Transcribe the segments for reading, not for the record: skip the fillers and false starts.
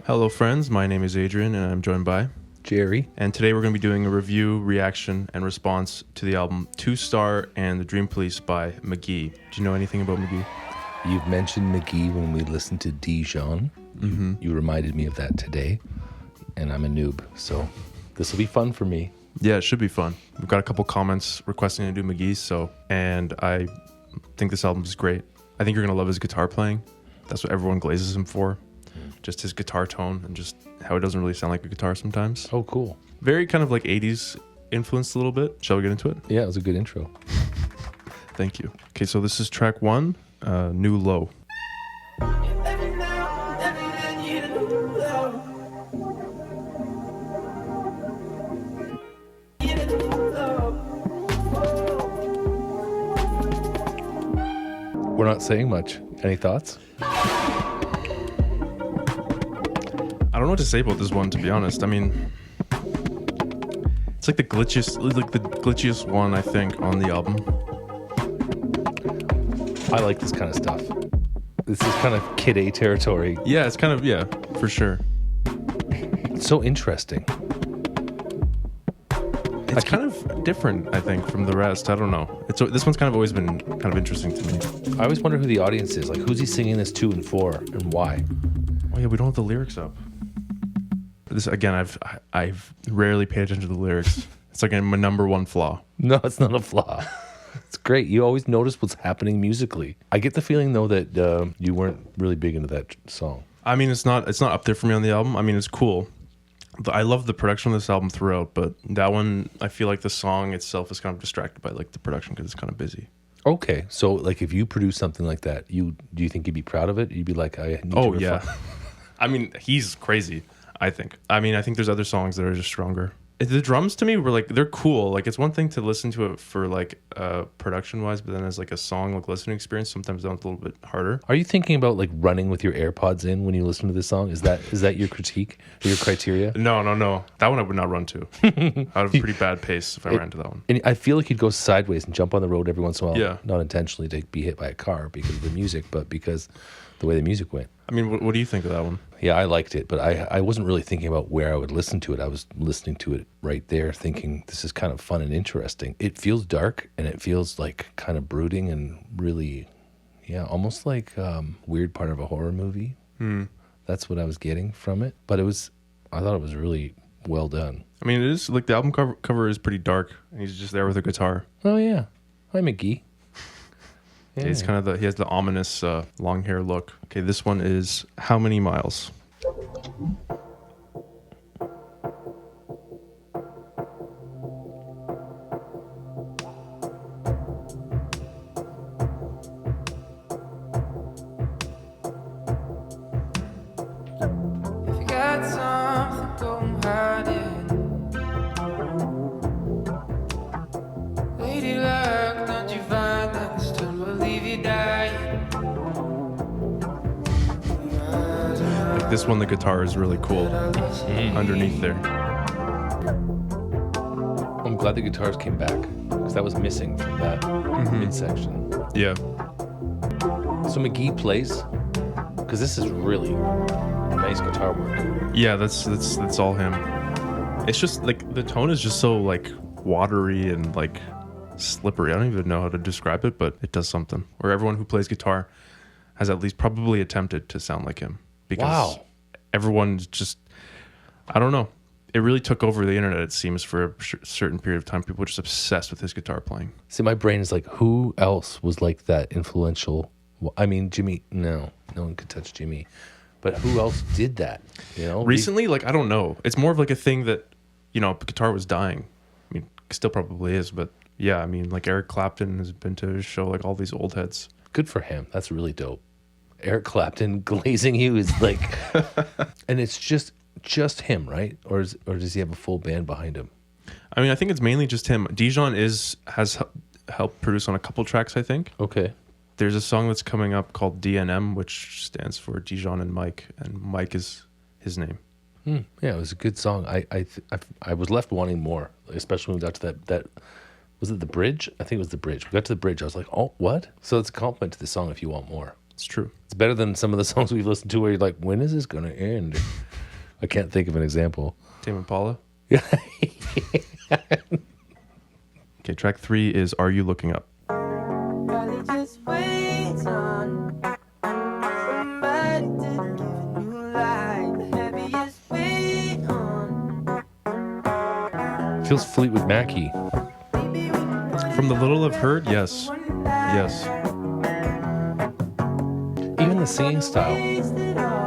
Hello, friends. My name is Adrian, and I'm joined by Jerry. And today we're going to be doing a review, reaction, and response to the album 2 Star and The Dream Police by Mk.gee. Do you know anything about Mk.gee? You've mentioned Mk.gee when we listened to Dijon. Mm-hmm. You reminded me of that today, and I'm a noob, so this will be fun for me. Yeah, it should be fun. We've got a couple comments requesting to do Mk.gee, and I think this album is great. I think you're going to love his guitar playing. That's what everyone glazes him for. Just his guitar tone and just how it doesn't really sound like a guitar sometimes. Oh, cool. Very kind of like 80s influenced a little bit. Shall we get into it? Yeah, it was a good intro. Thank you. Okay, so this is track 1, New Low. We're not saying much. Any thoughts? I don't know what to say about this one, to be honest. I mean, it's like the glitchiest one, I think, on the album. I like this kind of stuff. This is kind of Kid A territory. Yeah, it's kind of, yeah, for sure. It's so interesting. It's kind of different, I think, from the rest. I don't know. This one's kind of always been kind of interesting to me. I always wonder who the audience is. Like, who's he singing this to and for, and why? Oh yeah, we don't have the lyrics up. This again, I've rarely paid attention to the lyrics. It's like my number one flaw. No, it's not a flaw. It's great. You always notice what's happening musically. I get the feeling though that you weren't really big into that song. I mean, it's not up there for me on the album. I mean, it's cool. I love the production of this album throughout, but that one, I feel like the song itself is kind of distracted by like the production because it's kind of busy. Okay, so like if you produce something like that, do you think you'd be proud of it? You'd be like, I need to refine. Yeah. I mean, he's crazy, I think. I mean, I think there's other songs that are just stronger. The drums to me were like, they're cool. Like, it's one thing to listen to it for like production wise, but then as like a song, like listening experience, sometimes that's a little bit harder. Are you thinking about like running with your AirPods in when you listen to this song? Is that your critique, your criteria? No. That one I would not run to. I'd have a pretty bad pace if I ran to that one. And I feel like you'd go sideways and jump on the road every once in a while. Yeah. Not intentionally to be hit by a car because of the music, but because the way the music went. I mean, what do you think of that one? Yeah, I liked it, but I wasn't really thinking about where I would listen to it. I was listening to it right there thinking this is kind of fun and interesting. It feels dark and it feels like kind of brooding and really, yeah, almost like weird part of a horror movie. That's what I was getting from it. But I thought it was really well done. I mean, it is like the album cover is pretty dark and he's just there with a guitar. Oh, yeah. Hi, Mk.gee. Yeah. He's kind of he has the ominous long hair look. Okay, this one is How Many Miles? If you got something, don't hide it. Lady luck, don't you find that still believe you dying? Like this one, the guitar is really cool underneath there. I'm glad the guitars came back because that was missing from that midsection. Yeah. So Mk.gee plays because this is really nice guitar work. Yeah, that's all him. It's just like the tone is just so like watery and like slippery. I don't even know how to describe it, but it does something. Or everyone who plays guitar has at least probably attempted to sound like him. Because everyone's just, I don't know. It really took over the internet, it seems, for a certain period of time. People were just obsessed with his guitar playing. See, my brain is like, who else was like that influential? Well, I mean, Jimmy, no one could touch Jimmy. But who else did that? You know, recently, like, I don't know. It's more of like a thing that, you know, guitar was dying. I mean, still probably is, but yeah, I mean, like Eric Clapton has been to his show, like all these old heads. Good for him. That's really dope. Eric Clapton glazing you is like, and it's just him, right? Or does he have a full band behind him? I mean, I think it's mainly just him. Dijon has helped produce on a couple tracks, I think. Okay. There's a song that's coming up called DNM, which stands for Dijon and Mike is his name. Yeah, it was a good song. I was left wanting more, especially when we got to that. Was it the bridge? I think it was the bridge. We got to the bridge. I was like, oh, what? So it's a compliment to the song if you want more. It's true. It's better than some of the songs we've listened to where you're like, when is this going to end? I can't think of an example. Tame Impala. Yeah. Okay, track 3 is Are You Looking Up? Probably just wait on somebody to give a new light. The heaviest weight on. Feels Fleetwood Mac-y. From the little I've heard, yes. Yes. Even the singing style.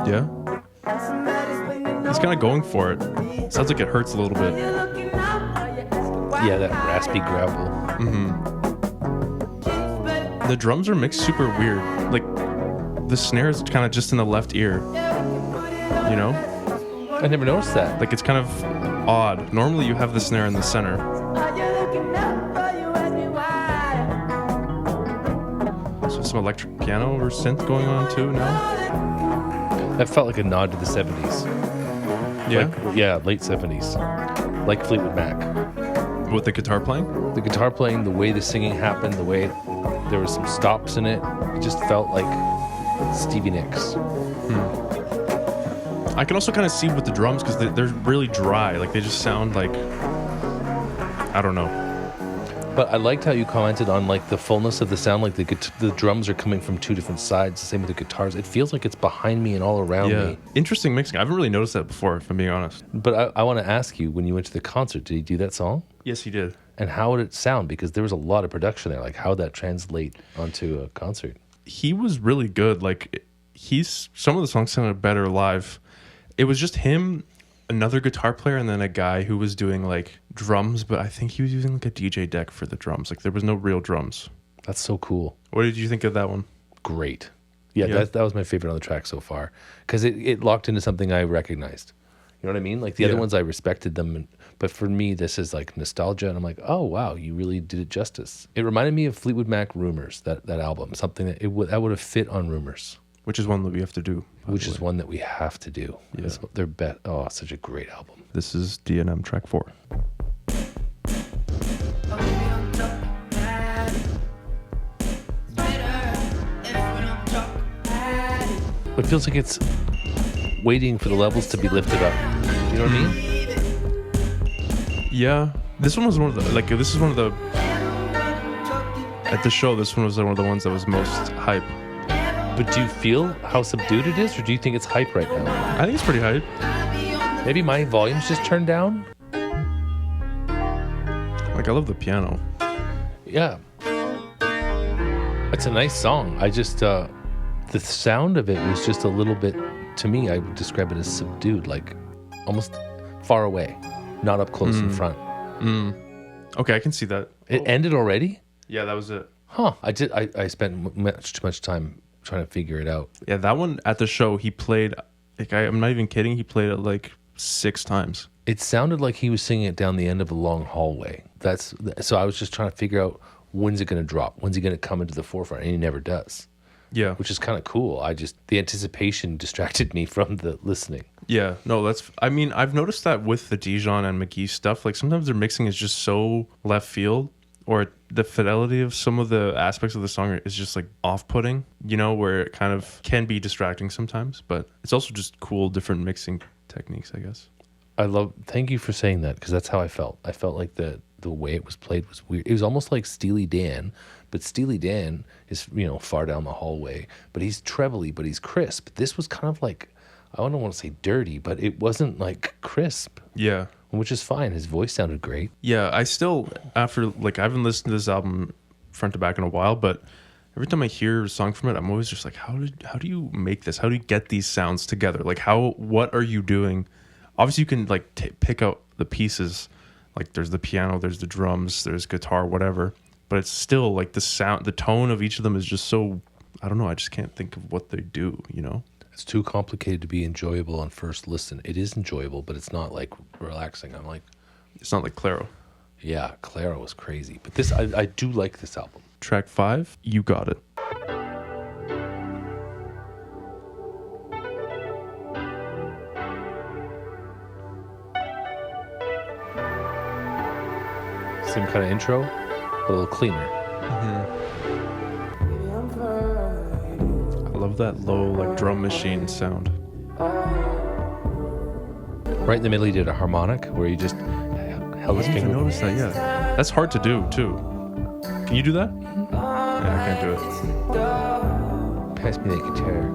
Yeah. He's kind of going for it. Sounds like it hurts a little bit. Yeah, that raspy gravel. The drums are mixed super weird. Like, the snare is kind of just in the left ear. You know? I never noticed that. Like, it's kind of odd. Normally you have the snare in the center. So some electric piano or synth going on too now? That felt like a nod to the 70s. Yeah? Yeah, late 70s. Like Fleetwood Mac. With the guitar playing? The guitar playing, the way the singing happened, the way there were some stops in it. It just felt like Stevie Nicks. I can also kind of see with the drums because they're really dry. Like, they just sound like, I don't know. But I liked how you commented on like the fullness of the sound. Like the drums are coming from two different sides. The same with the guitars. It feels like it's behind me and all around me. Interesting mixing. I haven't really noticed that before, if I'm being honest. But I want to ask you, when you went to the concert, did he do that song? Yes, he did. And how would it sound? Because there was a lot of production there. Like, how would that translate onto a concert? He was really good. Like, some of the songs sounded better live. It was just him, another guitar player, and then a guy who was doing like drums, but I think he was using like a DJ deck for the drums. Like, there was no real drums. That's so cool. What did you think of that one? Great. Yeah. That was my favorite on the track so far. Because it locked into something I recognized. You know what I mean? Like the other ones, I respected them. But for me, this is like nostalgia. And I'm like, oh, wow, you really did it justice. It reminded me of Fleetwood Mac Rumors, that album. Something that would have fit on Rumors. Which is one that we have to do. Which is one that we have to do. Yeah. Oh, such a great album. This is D&M track 4. It feels like it's waiting for the levels to be lifted up. You know what I mean? Yeah. This one was one of the, like, this is one of the, at the show, this one was one of the ones that was most hype. But do you feel how subdued it is, or do you think it's hype right now? I think it's pretty hype. Maybe my volume's just turned down? Like, I love the piano. Yeah. It's a nice song. I just, the sound of it was just a little bit, to me, I would describe it as subdued, like almost far away, not up close in front. Okay, I can see that. It ended already? Yeah, that was it. Huh. I spent too much time trying to figure it out. Yeah, that one at the show, he played, like, I'm not even kidding, he played it like 6 times. It sounded like he was singing it down the end of a long hallway. So I was just trying to figure out, when's it going to drop? When's he going to come into the forefront? And he never does. Yeah. Which is kind of cool. The anticipation distracted me from the listening. Yeah, no, I've noticed that with the Dijon and Mk.gee stuff, like sometimes their mixing is just so left field, or the fidelity of some of the aspects of the song is just like off-putting, you know, where it kind of can be distracting sometimes, but it's also just cool, different mixing techniques, I guess. Thank you for saying that, because that's how I felt. I felt like the way it was played was weird. It was almost like Steely Dan, but Steely Dan is, far down the hallway, but he's trebly, but he's crisp. This was kind of like, I don't want to say dirty, but it wasn't like crisp. Yeah. Which is fine. His voice sounded great. Yeah, I still, after, like, I haven't listened to this album front to back in a while, but every time I hear a song from it, I'm always just like, how do you make this? How do you get these sounds together? Like, what are you doing? Obviously, you can, like, pick out the pieces. Like, there's the piano, there's the drums, there's guitar, whatever. But it's still, like, the tone of each of them is just so, I don't know, I just can't think of what they do, you know? It's too complicated to be enjoyable on first listen. It is enjoyable, but it's not, like, relaxing. I'm like... It's not like Claro. Yeah, Claro was crazy. But this, I do like this album. Track 5, You Got It. Same kind of intro, but a little cleaner. I love that low, like, drum machine sound. Right in the middle, he did a harmonic where he just held his I didn't even finger. notice that. Yeah, that's hard to do too. Can you do that? Yeah, I can't do it. Pass me the guitar.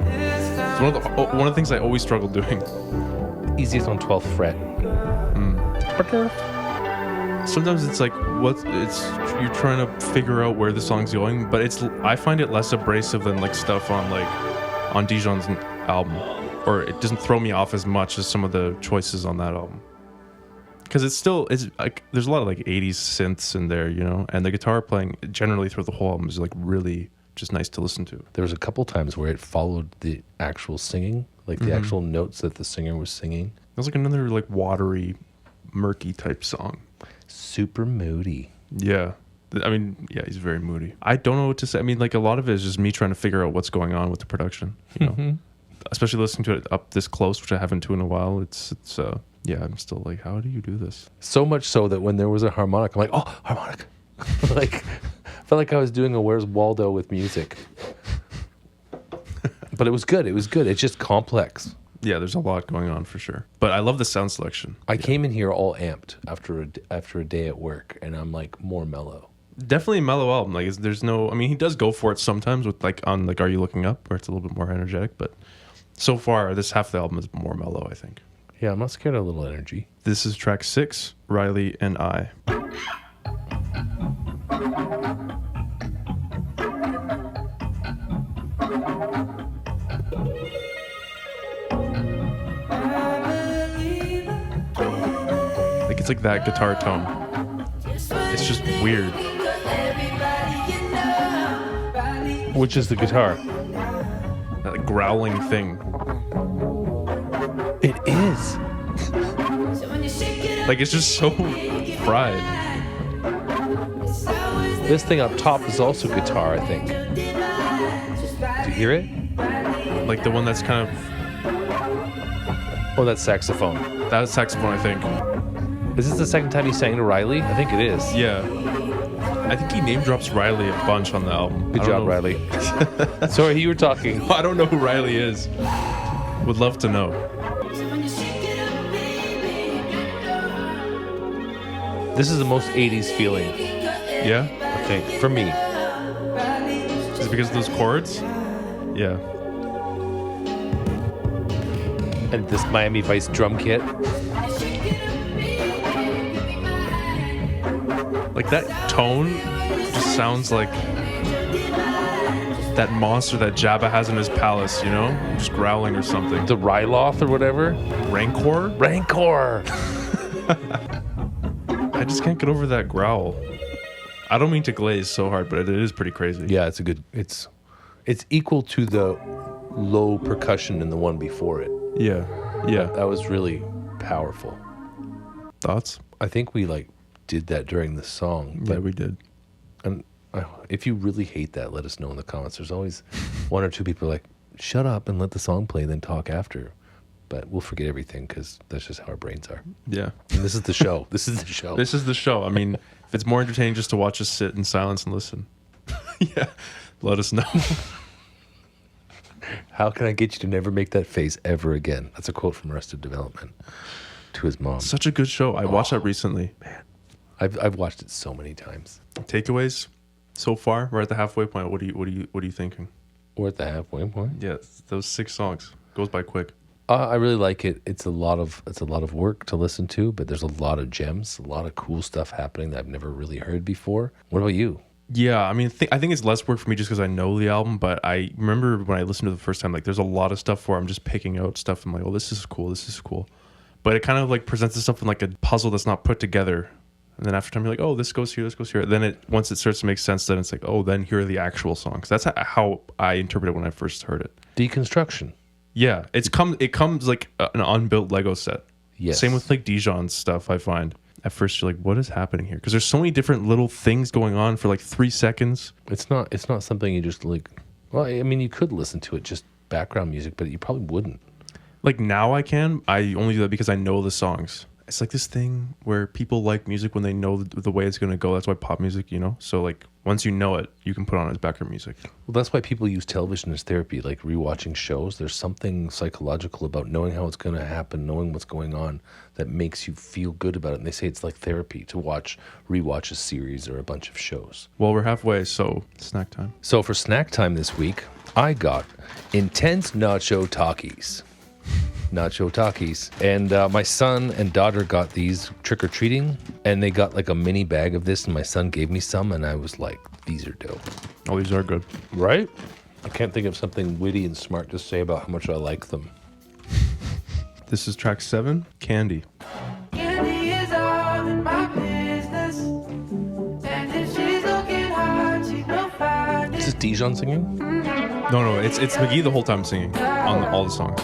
It's one of the things I always struggle doing. Easiest on 12th fret. Sometimes it's like you're trying to figure out where the song's going, but I find it less abrasive than like stuff on Dijon's album, or it doesn't throw me off as much as some of the choices on that album. Because it's like there's a lot of like 80s synths in there, you know, and the guitar playing generally through the whole album is like really just nice to listen to. There was a couple times where it followed the actual singing, like the actual notes that the singer was singing. It was like another like watery, murky type song. Super moody. Yeah. I mean, yeah, he's very moody. I don't know what to say. I mean, like a lot of it is just me trying to figure out what's going on with the production, you know, especially listening to it up this close, which I haven't to in a while. Yeah, I'm still like, how do you do this? So much so that when there was a harmonic, I'm like, oh, harmonic. Like, felt like I was doing a Where's Waldo with music. But it was good. It was good. It's just complex. Yeah, there's a lot going on for sure. But I love the sound selection. I came in here all amped after a day at work, and I'm like more mellow. Definitely a mellow album. Like, there's no. I mean, he does go for it sometimes with like on like Are You Looking Up, where it's a little bit more energetic. But so far, this half of the album is more mellow, I think. Yeah, I'm not scared of a little energy. This is track 6, Rylee and I. Like it's like that guitar tone. It's just weird. Which is the guitar? That like, growling thing. It is. Like it's just so fried. This thing up top is also guitar, I think. Do you hear it? Like the one that's kind of Oh, that's saxophone. that's saxophone, I think. Is this the second time he sang to Rylee? I think it is. Yeah. I think he name drops Rylee a bunch on the album. Good job, Rylee. Sorry, you were talking. I don't know who Rylee is. Would love to know. This is the most 80s feeling, Yeah? I think, for me. Is it because of those chords? Yeah. And this Miami Vice drum kit. Like that tone just sounds like that monster that Jabba has in his palace, you know? Just growling or something. The Ryloth or whatever. Rancor? Rancor. I just can't get over that growl. I don't mean to glaze so hard, but it is pretty crazy. Yeah, it's a good. It's equal to the low percussion in the one before it. Yeah. Yeah. That was really powerful. Thoughts? I think we like did that during the song. Yeah, we did. And if you really hate that, let us know in the comments. There's always one or two people like, shut up and let the song play, then talk after. But we'll forget everything because that's just how our brains are. Yeah. And this is the show. This is the show. This is the show. I mean, if it's more entertaining just to watch us sit in silence and listen, yeah, let us know. How can I get you to never make that face ever again? That's a quote from Arrested Development to his mom. Such a good show. I watched that recently. Man, I've watched it so many times. Takeaways so far? We're at the halfway point. What are you thinking? We're at the halfway point. Yeah, those 6 songs goes by quick. I really like it. It's a lot of work to listen to, but there's a lot of gems, a lot of cool stuff happening that I've never really heard before. What about you? Yeah, I mean, I think it's less work for me just because I know the album, but I remember when I listened to it the first time, like there's a lot of stuff where I'm just picking out stuff. I'm like, oh, this is cool. But it kind of like presents itself in like a puzzle that's not put together. And then after time, you're like, oh, this goes here. Then once it starts to make sense, then it's like, oh, then here are the actual songs. That's how I interpreted it when I first heard it. Deconstruction. Yeah, it comes like an unbuilt Lego set. Yes. Same with like Dijon's stuff, I find. At first you're like, what is happening here? Because there's so many different little things going on for like 3 seconds. It's not something you just like, well, I mean, you could listen to it just background music, but you probably wouldn't. Like now I can. I only do that because I know the songs. it's like this thing where people like music when they know the way it's going to go. That's why pop music, you know? So like once you know it, you can put on as background music. Well, that's why people use television as therapy, like rewatching shows. There's something psychological about knowing how it's going to happen, knowing what's going on, that makes you feel good about it. And they say it's like therapy to rewatch a series or a bunch of shows. Well, we're halfway, so snack time. So for snack time this week, I got intense nacho Takis. Nacho Takis. And my son and daughter got these trick-or-treating, and they got like a mini bag of this, and my son gave me some, and I was like, these are dope. Oh, these are good. Right? I can't think of something witty and smart to say about how much I like them. This is track 7, Candy. Candy is all in my business. And if she's looking hard, she will find Is it. this Dijon singing? No, it's Mk.gee the whole time singing on all the songs.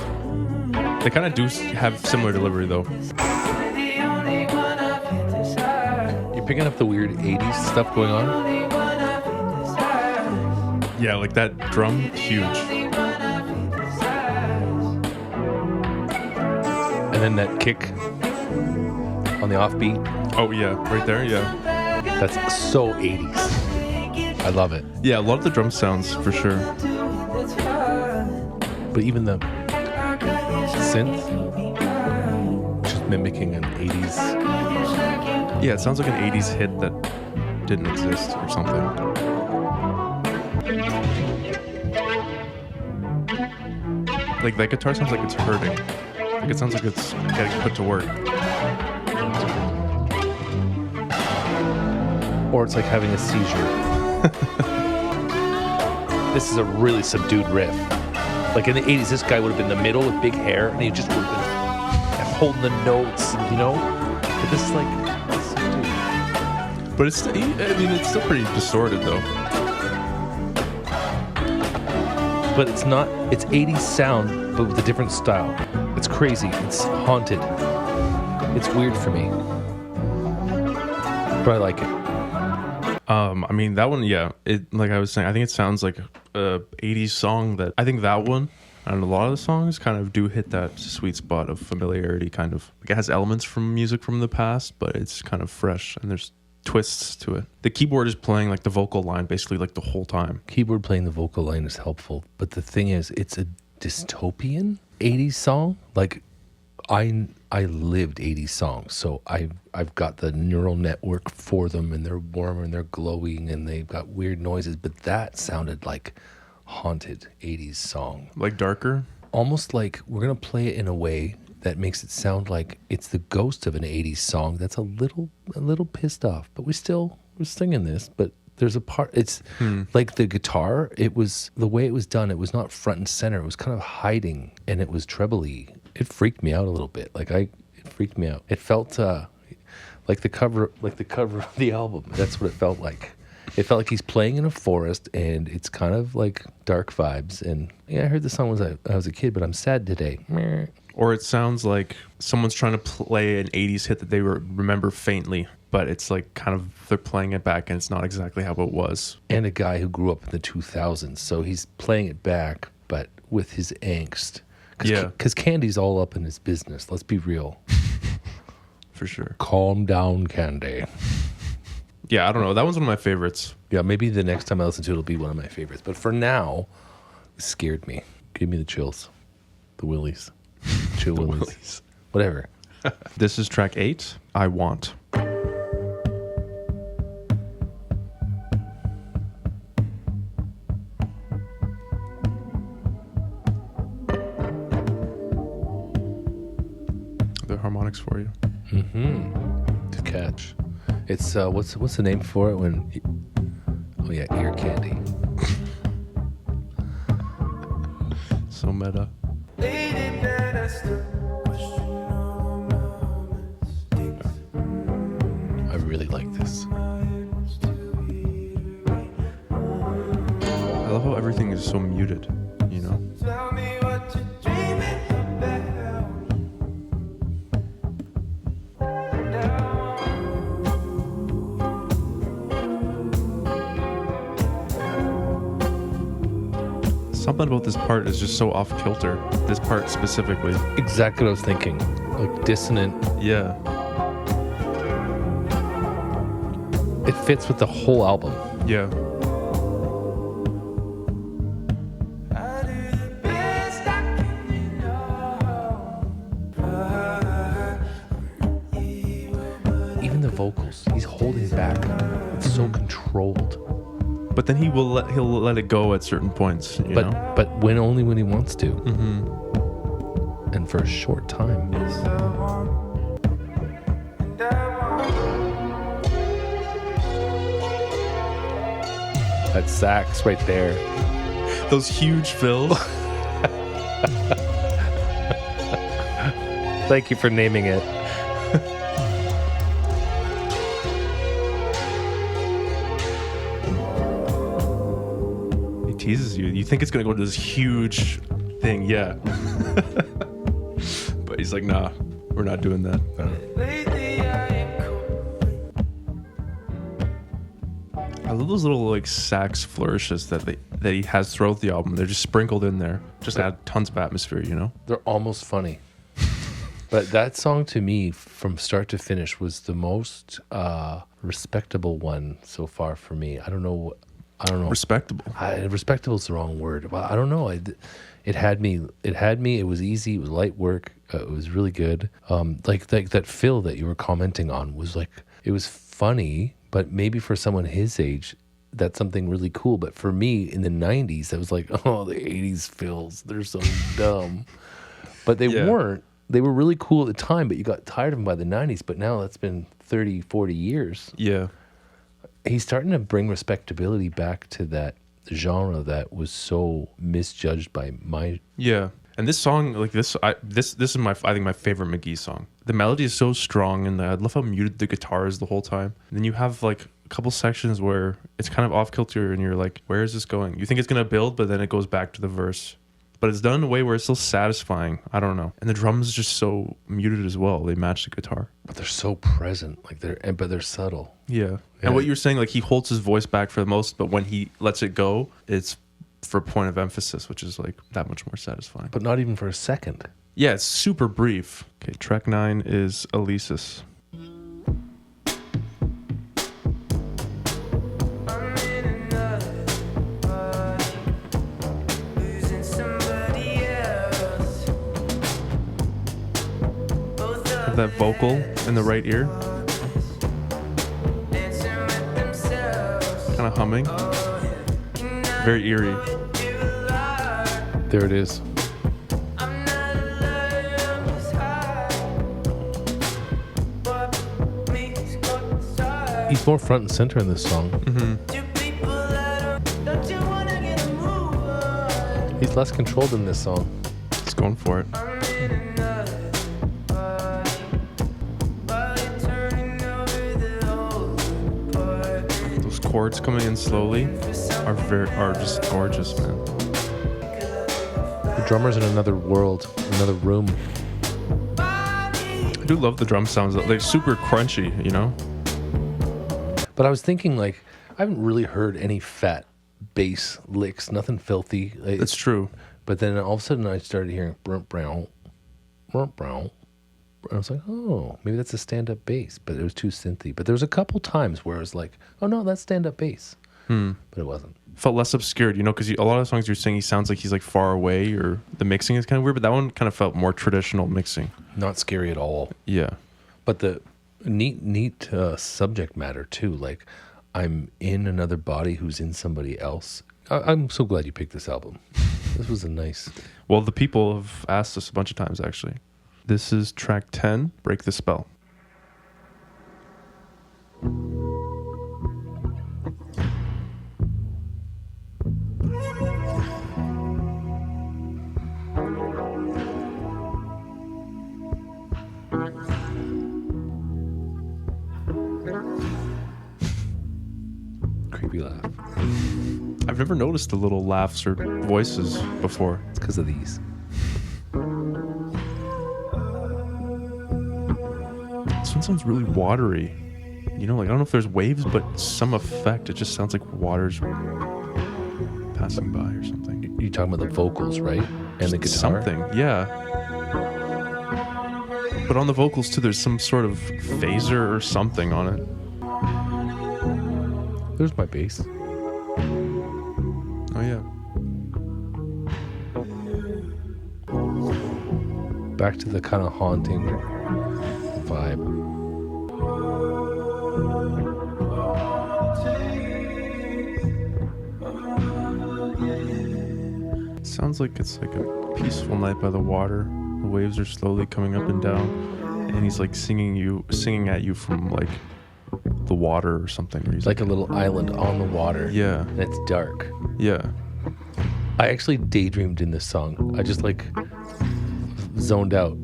They kind of do have similar delivery though. The only one I've hit decide. You're picking up the weird 80s stuff going on? Only one I've hit decide. Yeah, like that drum, huge. Only one I've hit decide. And then that kick on the offbeat. Oh yeah, right there, yeah. That's so 80s. I love it. Yeah, a lot of the drum sounds for sure. But even the synth, just mimicking an 80s. Yeah, it sounds like an 80s hit that didn't exist or something. Like that guitar sounds like it's hurting. Like it sounds like it's getting put to work. Or it's like having a seizure. This is a really subdued riff. Like in the 80s, this guy would have been in the middle with big hair, and he just would have been holding the notes, you know? But this is like subdued. But it's, I mean, it's still pretty distorted though. But it's not, it's 80s sound, but with a different style. It's crazy. It's haunted. It's weird for me. But I like it. I mean, that one, yeah. It, like I was saying, I think it sounds like a 80s song that, I think that one and a lot of the songs kind of do hit that sweet spot of familiarity, kind of. Like it has elements from music from the past, but it's kind of fresh and there's twists to it. The keyboard is playing like the vocal line basically like the whole time. Keyboard playing the vocal line is helpful, but the thing is, it's a dystopian 80s song. Like, I lived 80s songs, so I've got the neural network for them, and they're warm and they're glowing and they've got weird noises, but that sounded like haunted 80s song. Like darker? Almost like we're going to play it in a way that makes it sound like it's the ghost of an 80s song that's a little pissed off, but we're singing this, but there's a part, it's like the guitar, it was, the way it was done, it was not front and center, it was kind of hiding, and it was trebly. It freaked me out a little bit. It freaked me out. It felt like the cover of the album. That's what it felt like. It felt like he's playing in a forest, and it's kind of like dark vibes. And yeah, I heard the song when I was a kid, but I'm sad today. Meh. Or it sounds like someone's trying to play an 80s hit that they remember faintly, but it's like kind of they're playing it back and it's not exactly how it was. And a guy who grew up in the 2000s, so he's playing it back, but with his angst. Yeah. Because Candy's all up in his business. Let's be real. For sure. Calm down, Candy. Yeah, I don't know. That one's one of my favorites. Yeah, maybe the next time I listen to it, it'll be one of my favorites. But for now, it scared me. Gave me the chills. The willies. Chill willies. Willies. Whatever. This is track 8, I Want. The harmonics for you. To catch. It's, what's the name for it when... Oh, yeah, ear candy. So meta. Lady that I still question all my mistakes. I really like this. I love how everything is so muted, you know? Tell me what you're dreaming about. Something about this part is just so off kilter. This part specifically. Exactly what I was thinking. Like dissonant. Yeah. It fits with the whole album. Yeah. I do the best I can, you know. But Even the vocals, he's holding back. It's so controlled. But then he'll let it go at certain points, you know? But only when he wants to. Mm-hmm. And for a short time. it's the one, and I want. That sax right there. Those huge fills. Thank you for naming it. He teases you. You think it's going to go to this huge thing, yeah. But he's like, nah, we're not doing that. Lately I am cold. I love those little like sax flourishes that he has throughout the album. They're just sprinkled in there. Just add tons of atmosphere, you know? They're almost funny. But that song to me, from start to finish, was the most respectable one so far for me. I don't know. Respectable. Respectable is the wrong word. Well, I don't know. It had me. It was easy. It was light work. It was really good. Like that fill that you were commenting on was like, it was funny, but maybe for someone his age, that's something really cool. But for me in the 90s, I was like, oh, the 80s fills, they're so dumb. But they weren't. They were really cool at the time, but you got tired of them by the 90s. But now that's been 30, 40 years. Yeah. He's starting to bring respectability back to that genre that was so misjudged by my... Yeah. And this song, like this is I think my favorite Mk.gee song. The melody is so strong, and I love how muted the guitar is the whole time. And then you have like a couple sections where it's kind of off kilter, and you're like, where is this going? You think it's gonna build, but then it goes back to the verse. But it's done in a way where it's still satisfying. I don't know. And the drums just so muted as well. They match the guitar. But they're so present, like but they're subtle. Yeah. And what you're saying, like he holds his voice back for the most, but when he lets it go, it's for point of emphasis, which is like that much more satisfying. But not even for a second. Yeah, it's super brief. Okay, track 9 is Alesis. I'm in another body, losing somebody else. Both of That vocal in the right ear, dancing with themselves. kind of humming. Very eerie. There it is. I'm not alone, I'm just high. What makes go inside? He's more front and center in this song. Two people that don't you wanna get a move on? He's less controlled in this song. He's going for it. I'm in another body, body turning over the old apartment. Those chords coming in slowly are just gorgeous, man. The drummer's in another world, another room. I do love the drum sounds. They're super crunchy, you know? But I was thinking, like, I haven't really heard any fat bass licks, nothing filthy. Like, It's true. But then all of a sudden I started hearing brump brown, brump brown. And I was like, oh, maybe that's a stand-up bass. But it was too synthy. But there was a couple times where it was like, oh no, that's stand-up bass. But it wasn't. Felt less obscured, you know, because a lot of the songs you're singing, he sounds like he's like far away, or the mixing is kind of weird, but that one kind of felt more traditional mixing. Not scary at all. Yeah. But the neat subject matter too. Like, I'm in another body who's in somebody else. I'm so glad you picked this album. This was a nice... Well, the people have asked us a bunch of times, actually. This is track 10, Breakthespell. creepy laugh. I've never noticed the little laughs or voices before. It's because of these. This one sounds really watery. You know, like I don't know if there's waves, but some effect. It just sounds like water's passing by or something. You're talking about the vocals, right? And the guitar? Something, yeah. But on the vocals too, there's some sort of phaser or something on it. There's my bass. Oh yeah. Back to the kind of haunting vibe. It sounds like it's like a peaceful night by the water. The waves are slowly coming up and down, and he's like singing at you from like the water or something. Where he's Like a little island on the water. Yeah. And it's dark. Yeah. I actually daydreamed in this song. I just like zoned out.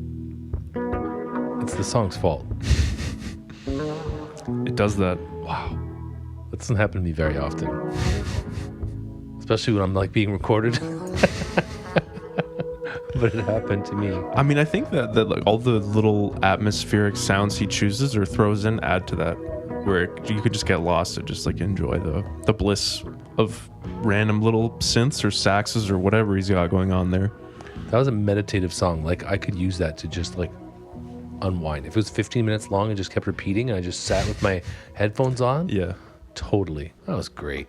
It's the song's fault. It does that. Wow. That doesn't happen to me very often. Especially when I'm like being recorded. But it happened to me. I mean, I think that like all the little atmospheric sounds he chooses or throws in add to that, where you could just get lost and just like enjoy the bliss of random little synths or saxes or whatever he's got going on there. That was a meditative song. Like I could use that to just like unwind. If it was 15 minutes long and just kept repeating and I just sat with my headphones on. Yeah. Totally. That was great.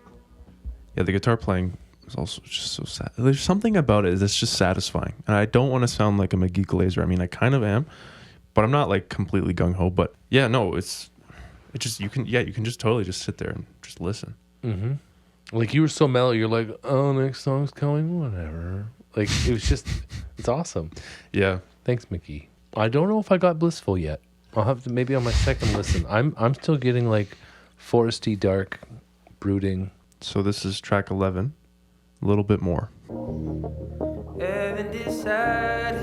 Yeah, the guitar playing is also just so sad. There's something about it that's just satisfying. And I don't want to sound like a Mk.gee glazer. I mean, I kind of am, but I'm not like completely gung-ho. But yeah, no, it just, you can just totally just sit there and just listen. Mm-hmm. Like you were so mellow, you're like, oh, next song's coming, whatever. Like it was just, it's awesome. Yeah. Thanks, Mk.gee. I don't know if I got blissful yet. I'll have to maybe on my second listen. I'm still getting like foresty, dark, brooding. So this is track 11, a little bit more. Haven't decided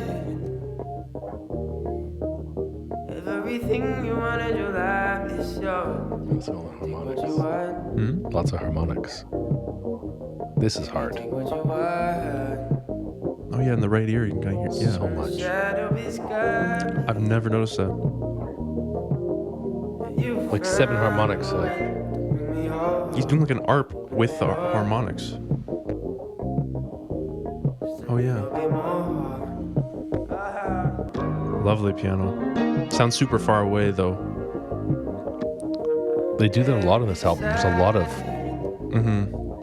everything you wanted your life is yours. That's all the Take what harmonics. you want, Lots of harmonics. This is hard. take what you want. Oh yeah, in the right ear you can kind of hear. Yeah. So much. Shadow is gone. I've never noticed that. Like 7 harmonics. Bring me home. He's doing like an ARP with the harmonics. Oh yeah. Lovely piano. Sounds super far away though. They do that a lot on this album. There's a lot of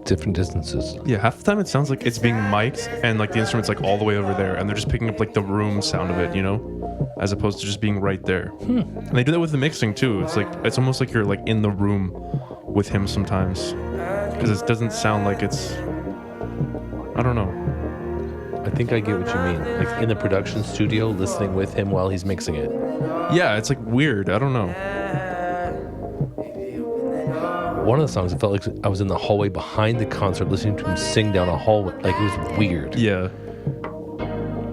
different distances. Yeah, half the time it sounds like it's being mic'd and like the instrument's like all the way over there and they're just picking up like the room sound of it, you know, as opposed to just being right there. And they do that with the mixing too. It's like, it's almost like you're like in the room with him sometimes because it doesn't sound like it's, I don't know. I think I get what you mean. Like in the production studio, listening with him while he's mixing it. Yeah, it's like weird. I don't know. One of the songs, it felt like I was in the hallway behind the concert listening to him sing down a hallway. Like it was weird. Yeah.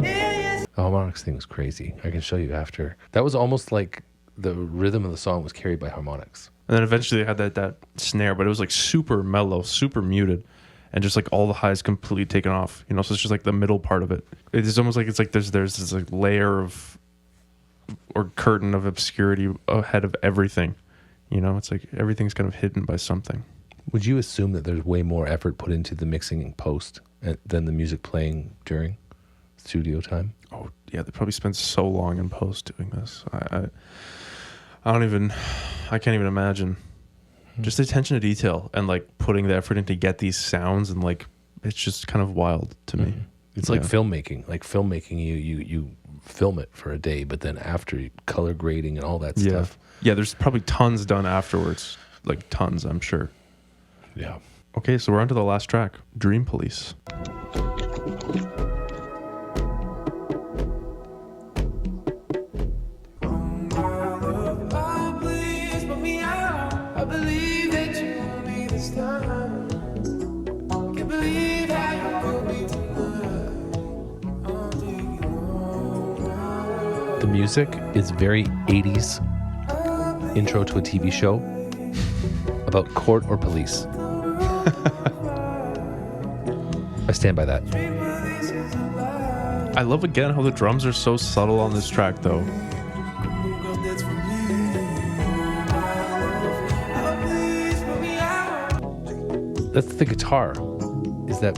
The harmonics thing was crazy. I can show you after. That was almost like the rhythm of the song was carried by harmonics. And then eventually they had that snare, but it was like super mellow, super muted, and just like all the highs completely taken off. You know, so it's just like the middle part of it. It's almost like it's like there's this like layer of or curtain of obscurity ahead of everything. You know, it's like everything's kind of hidden by something. Would you assume that there's way more effort put into the mixing and post than the music playing during studio time? Oh yeah, they probably spent so long in post doing this. I can't even imagine. Just the attention to detail and like putting the effort in to get these sounds and like it's just kind of wild to me. It's like filmmaking. Like filmmaking, you film it for a day, but then after color grading and all that stuff. Yeah, there's probably tons done afterwards. Like tons, I'm sure. Yeah. Okay, so we're on to the last track, Dream Police. Oh, please put me out. I believe that you want me this time. Can't believe how you put me tonight. I'll take you home. The music is very 80s intro to a TV show about court or police. I stand by that. I love again how the drums are so subtle on this track though. That's the guitar. Is that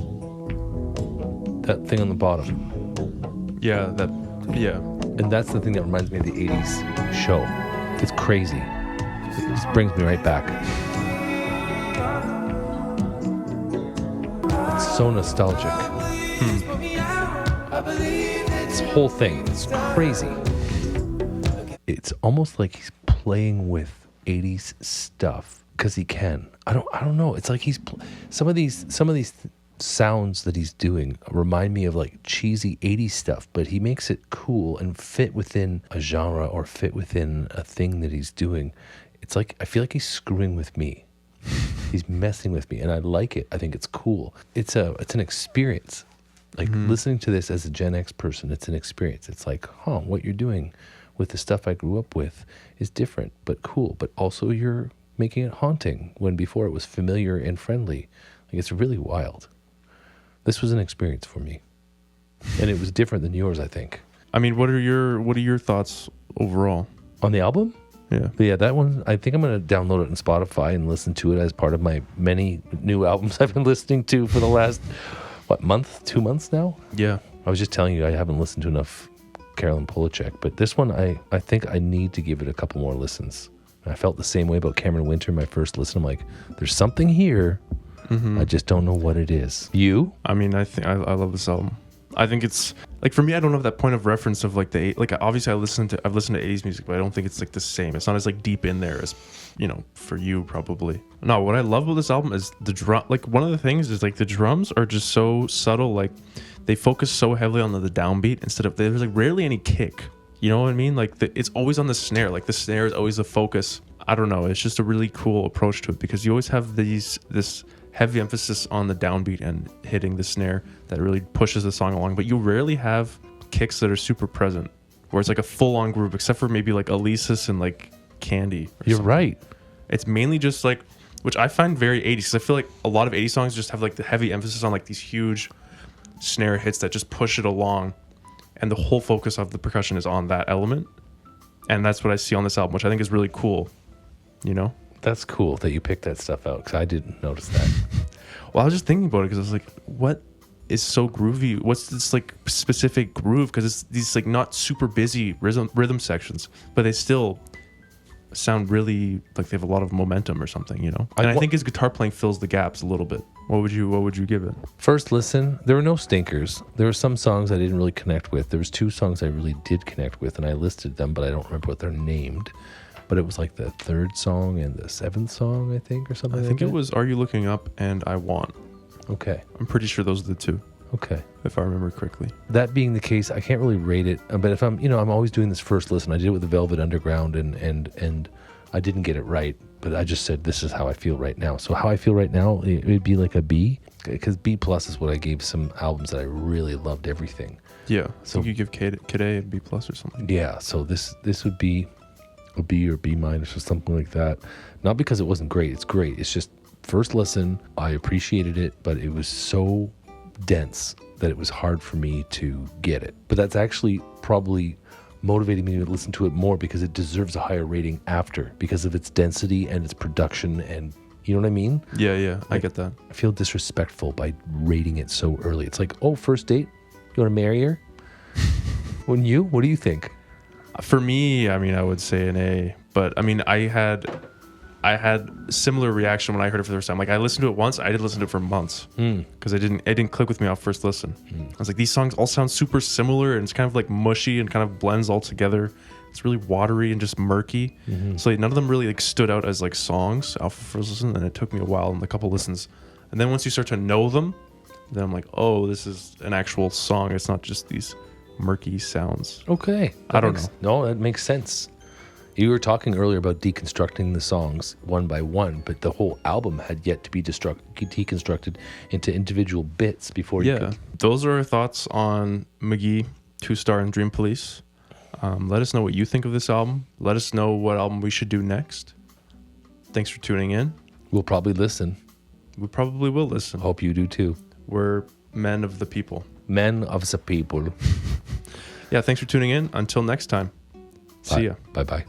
thing on the bottom. Yeah, And that's the thing that reminds me of the 80s show. It's crazy. It just brings me right back. so nostalgic. This whole thing is crazy. It's almost like he's playing with 80s stuff because he can. I don't know. It's like he's some of these sounds that he's doing remind me of like cheesy 80s stuff, but he makes it cool and fit within a genre or fit within a thing that he's doing. It's like I feel like he's screwing with me. He's messing with me, and I like it. I think it's cool. It's an experience. Like listening to this as a Gen X person, it's an experience. It's like, what you're doing with the stuff I grew up with is different, but cool. But also you're making it haunting when before it was familiar and friendly. Like it's really wild. This was an experience for me, and it was different than yours, I think. I mean, what are your thoughts overall On the album? Yeah. That one, I think I'm going to download it on Spotify and listen to it as part of my many new albums I've been listening to for the last, 2 months now? Yeah. I was just telling you I haven't listened to enough Carolyn Polachek, but this one I think I need to give it a couple more listens. I felt the same way about Cameron Winter my first listen. I'm like, there's something here. I just don't know what it is. You? I mean, I think I love this album. I think it's like, for me, I don't have that point of reference of like obviously I've listened to 80s music, but I don't think it's like the same. It's not as like deep in there as, for you probably. No, what I love about this album is the drum. Like one of the things is like the drums are just so subtle. Like they focus so heavily on the downbeat instead of, there's like rarely any kick. You know what I mean? Like it's always on the snare. Like the snare is always the focus. I don't know. It's just a really cool approach to it because you always have this heavy emphasis on the downbeat and hitting the snare that really pushes the song along, but you rarely have kicks that are super present where it's like a full-on groove, except for maybe like Alesis and like Candy. You're right. It's mainly just like, which I find very 80s, because I feel like a lot of 80s songs just have like the heavy emphasis on like these huge snare hits that just push it along, and the whole focus of the percussion is on that element, and that's what I see on this album, which I think is really cool. That's cool that you picked that stuff out because I didn't notice that. Well, I was just thinking about it because I was like, what is so groovy? What's this like specific groove? Because it's these like not super busy rhythm sections, but they still sound really like they have a lot of momentum or something, And I think his guitar playing fills the gaps a little bit. What would you give it? First listen, there were no stinkers. There were some songs I didn't really connect with. There was 2 songs I really did connect with, and I listed them, but I don't remember what they're named. But it was like the 3rd song and the 7th song, I think, or something. I think it was Are You Looking Up and I Want. Okay. I'm pretty sure those are the 2. Okay. If I remember correctly. That being the case, I can't really rate it. But if I'm always doing this first listen. I did it with the Velvet Underground and I didn't get it right. But I just said, this is how I feel right now. So how I feel right now, it would be like a B. Because B+ is what I gave some albums that I really loved everything. Yeah. So you give Kid A a B+ or something. Yeah. So this would be a B or B- or something like that. Not because it wasn't great. It's great. It's just first listen, I appreciated it, but it was so dense that it was hard for me to get it. But that's actually probably motivating me to listen to it more because it deserves a higher rating after, because of its density and its production, and you know what I mean? Yeah, I get that. I feel disrespectful by rating it so early. It's like, oh, first date? You want to marry her? Wouldn't you? What do you think? For me, I mean, I would say an A, but I mean, I had similar reaction when I heard it for the first time. Like I listened to it once, I did listen to it for months because it didn't click with me off first listen. I was like, these songs all sound super similar, and it's kind of like mushy and kind of blends all together. It's really watery and just murky. So like, none of them really like stood out as like songs off of first listen, and it took me a while and a couple listens. And then once you start to know them, then I'm like, oh, this is an actual song. It's not just these murky sounds. Okay. I don't know. No, that makes sense. You were talking earlier about deconstructing the songs one by one, but the whole album had yet to be deconstructed into individual bits before you could. Those are our thoughts on Mk.gee, 2-Star, and Dream Police. Let us know what you think of this album. Let us know what album we should do next. Thanks for tuning in. We'll probably listen. We probably will listen. Hope you do too. We're men of the people. Men of the people. Yeah, thanks for tuning in. Until next time. See ya. Bye-bye.